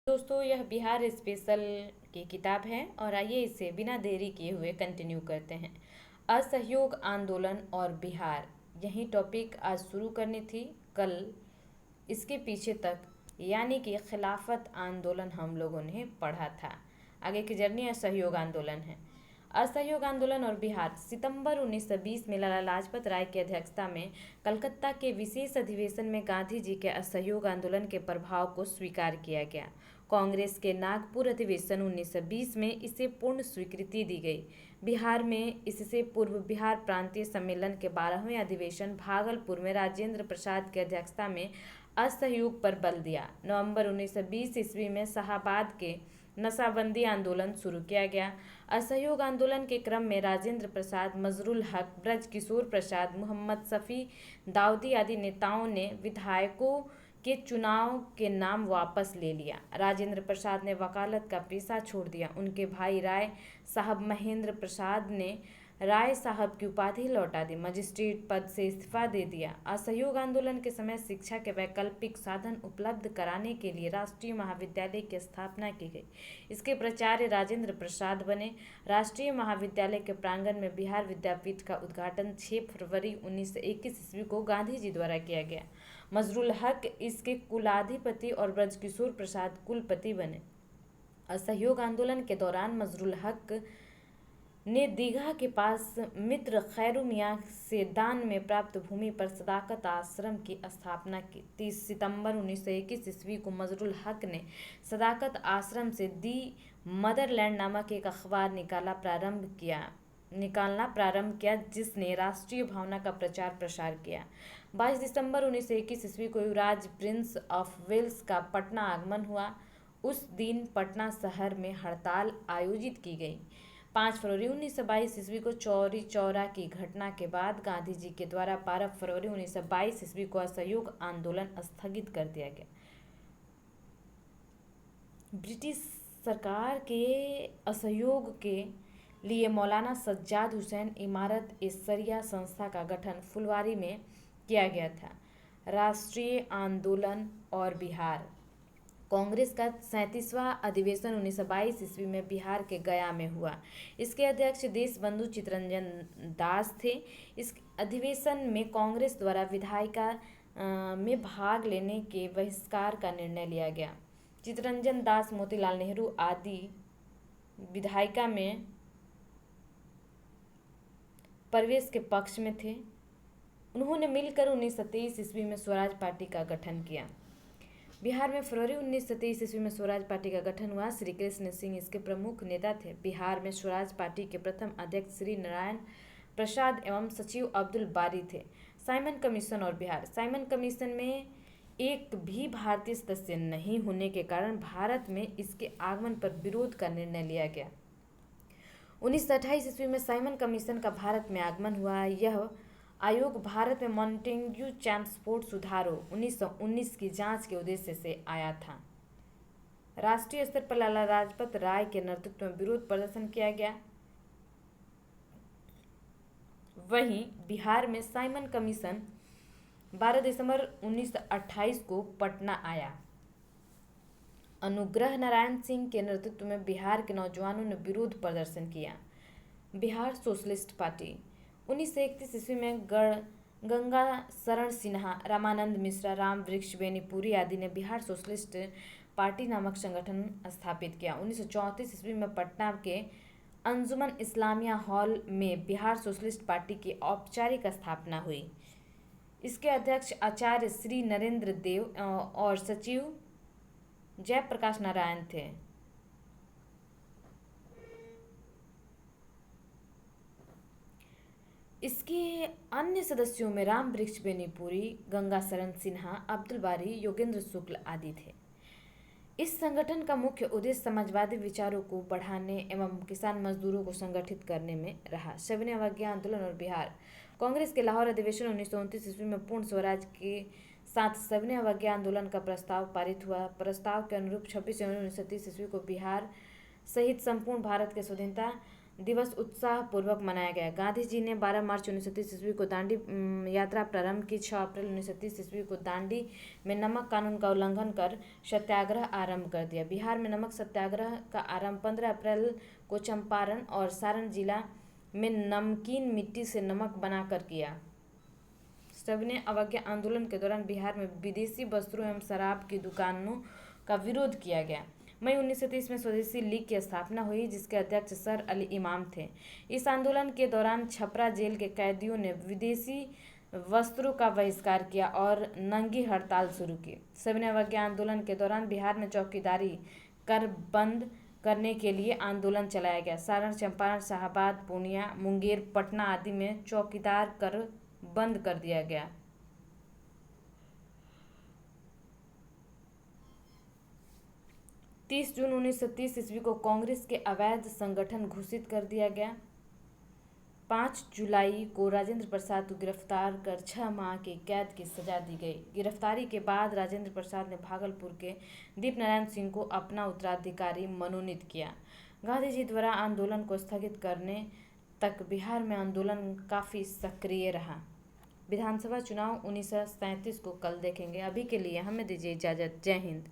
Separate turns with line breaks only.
दोस्तों, यह बिहार स्पेशल की किताब है और आइए इसे बिना देरी किए हुए कंटिन्यू करते हैं। असहयोग आंदोलन और बिहार, यही टॉपिक आज शुरू करनी थी। कल इसके पीछे तक यानी कि खिलाफत आंदोलन हम लोगों ने पढ़ा था। आगे की जर्नी असहयोग आंदोलन है। असहयोग आंदोलन और बिहार। सितंबर 1920 में लाला लाजपत राय की अध्यक्षता में कलकत्ता के विशेष अधिवेशन में गांधी जी के असहयोग आंदोलन के प्रभाव को स्वीकार किया गया। कांग्रेस के नागपुर अधिवेशन 1920 में इसे पूर्ण स्वीकृति दी गई। बिहार में इससे पूर्व बिहार प्रांतीय सम्मेलन के 12वें अधिवेशन भागलपुर में राजेंद्र प्रसाद की अध्यक्षता में असहयोग पर बल दिया। नवंबर 1920 ईस्वी में शाहाबाद के नशाबंदी आंदोलन शुरू किया गया। असहयोग आंदोलन के क्रम में राजेंद्र प्रसाद, मजरुल हक, ब्रजकिशोर प्रसाद, मोहम्मद शफी, दाऊदी आदि नेताओं ने विधायकों के चुनाव के नाम वापस ले लिया। राजेंद्र प्रसाद ने वकालत का पेशा छोड़ दिया। उनके भाई राय साहब महेंद्र प्रसाद ने राय साहब की उपाधि लौटा दी। मजिस्ट्रेट पद से इस्तीफा दे दिया। असहयोग आंदोलन के समय शिक्षा के वैकल्पिक साधन उपलब्ध कराने के लिए राष्ट्रीय महाविद्यालय की स्थापना की गई। इसके प्राचार्य राजेंद्र प्रसाद बने। राष्ट्रीय महाविद्यालय के प्रांगण में बिहार विद्यापीठ का उद्घाटन 6 फरवरी 1921 ईस्वी को गांधी जी द्वारा किया गया। मजरुल हक इसके कुलाधिपति और ब्रजकिशोर प्रसाद कुलपति बने। असहयोग आंदोलन के दौरान मजरुल हक ने दीघा के पास मित्र खैरू मियाँ से दान में प्राप्त भूमि पर सदाकत आश्रम की स्थापना की। 30 सितंबर 1921 ईस्वी को मजरुल हक ने सदाकत आश्रम से दी मदरलैंड नामक एक अखबार निकालना प्रारंभ किया जिसने राष्ट्रीय भावना का प्रचार प्रसार किया। 22 दिसंबर 1921 ईस्वी को युवराज प्रिंस ऑफ वेल्स का पटना आगमन हुआ। उस दिन पटना शहर में हड़ताल आयोजित की गई। 5 फरवरी 1922 ईस्वी को चौरी चौरा की घटना के बाद गांधी जी के द्वारा 12 फरवरी 1922 ईस्वी को असहयोग आंदोलन स्थगित कर दिया गया। ब्रिटिश सरकार के असहयोग के लिए मौलाना सज्जाद हुसैन इमारत ए शरिया संस्था का गठन फुलवारी में किया गया था। राष्ट्रीय आंदोलन और बिहार। कांग्रेस का 37वां अधिवेशन 1922 ईस्वी में बिहार के गया में हुआ। इसके अध्यक्ष देशबंधु चितरंजन दास थे। इस अधिवेशन में कांग्रेस द्वारा विधायिका में भाग लेने के बहिष्कार का निर्णय लिया गया। चितरंजन दास मोतीलाल नेहरू आदि विधायिका में प्रवेश के पक्ष में थे। उन्होंने मिलकर 1923 ईस्वी में स्वराज पार्टी का गठन किया। बिहार में फरवरी 1923 ईस्वी में स्वराज पार्टी का गठन हुआ। श्री कृष्ण सिंह इसके प्रमुख नेता थे। बिहार में स्वराज पार्टी के प्रथम अध्यक्ष श्री नारायण प्रसाद एवं सचिव अब्दुल बारी थे। साइमन कमीशन और बिहार। साइमन कमीशन में एक भी भारतीय सदस्य नहीं होने के कारण भारत में इसके आगमन पर विरोध का निर्णय लिया गया। 1928 ईस्वी में साइमन कमीशन का भारत में आगमन हुआ। यह आयोग भारत में मॉन्टेग्यू ट्रांसपोर्ट सुधारों 1919 की जांच के उद्देश्य से आया था। राष्ट्रीय स्तर पर लाला लाजपत राय के नेतृत्व में विरोध प्रदर्शन किया गया। वहीं बिहार में साइमन कमीशन 12 दिसंबर 1928 को पटना आया। अनुग्रह नारायण सिंह के नेतृत्व में बिहार के नौजवानों ने विरोध प्रदर्शन किया। Bihar socialist party. 1931 ईस्वी में गंगा शरण सिन्हा, रामानंद मिश्रा, राम वृक्ष बेनीपुरी आदि ने बिहार सोशलिस्ट पार्टी नामक संगठन स्थापित किया। 1934 ईस्वी में पटना के अंजुमन इस्लामिया हॉल में बिहार सोशलिस्ट पार्टी की औपचारिक स्थापना हुई। इसके अध्यक्ष आचार्य श्री नरेंद्र देव और सचिव जयप्रकाश नारायण थे। इसके अन्य सदस्यों में राम वृक्ष बेनीपुरी, गंगा शरण सिन्हा, अब्दुल बारी, योगेंद्र शुक्ल आदि थे। इस संगठन का मुख्य उद्देश्य समाजवादी विचारों को बढ़ाने एवं किसान मजदूरों को संगठित करने में रहा। सविनय अवज्ञा आंदोलन और बिहार। कांग्रेस के लाहौर अधिवेशन 1929 ईस्वी में पूर्ण स्वराज के साथ सविनय अवज्ञा आंदोलन का प्रस्ताव पारित हुआ। प्रस्ताव के अनुरूप 26 जनवरी 1930 ईस्वी को बिहार सहित संपूर्ण भारत के स्वाधीनता दिवस उत्साह पूर्वक मनाया गया। गांधी जी ने 12 मार्च 1930 ईस्वी को दांडी यात्रा प्रारंभ की। 6 अप्रैल 1930 ईस्वी को दांडी में नमक कानून का उल्लंघन कर सत्याग्रह आरंभ कर दिया। बिहार में नमक सत्याग्रह का आरंभ 15 अप्रैल को चंपारण और सारण जिला में नमकीन मिट्टी से नमक बनाकर किया। सविनय अवज्ञा आंदोलन के दौरान बिहार में विदेशी वस्त्रों एवं शराब की दुकानों का विरोध किया गया। मई 1930 में स्वदेशी लीग की स्थापना हुई, जिसके अध्यक्ष सर अली इमाम थे। इस आंदोलन के दौरान छपरा जेल के कैदियों ने विदेशी वस्त्रों का बहिष्कार किया और नंगी हड़ताल शुरू की। सविनय अवज्ञा आंदोलन के दौरान बिहार में चौकीदारी कर बंद करने के लिए आंदोलन चलाया गया। सारण, चंपारण, शाहाबाद, पूर्णिया, मुंगेर, पटना आदि में चौकीदार कर बंद कर दिया गया। 30 जून 1930 ईस्वी को कांग्रेस के अवैध संगठन घोषित कर दिया गया। 5 जुलाई को राजेंद्र प्रसाद को गिरफ्तार कर 6 माह की कैद की सजा दी गई। गिरफ्तारी के बाद राजेंद्र प्रसाद ने भागलपुर के दीपनारायण सिंह को अपना उत्तराधिकारी मनोनीत किया। गांधी जी द्वारा आंदोलन को स्थगित करने तक बिहार में आंदोलन काफ़ी सक्रिय रहा। विधानसभा चुनाव 1937 को कल देखेंगे। अभी के लिए हमें दीजिए इजाज़त। जय हिंद।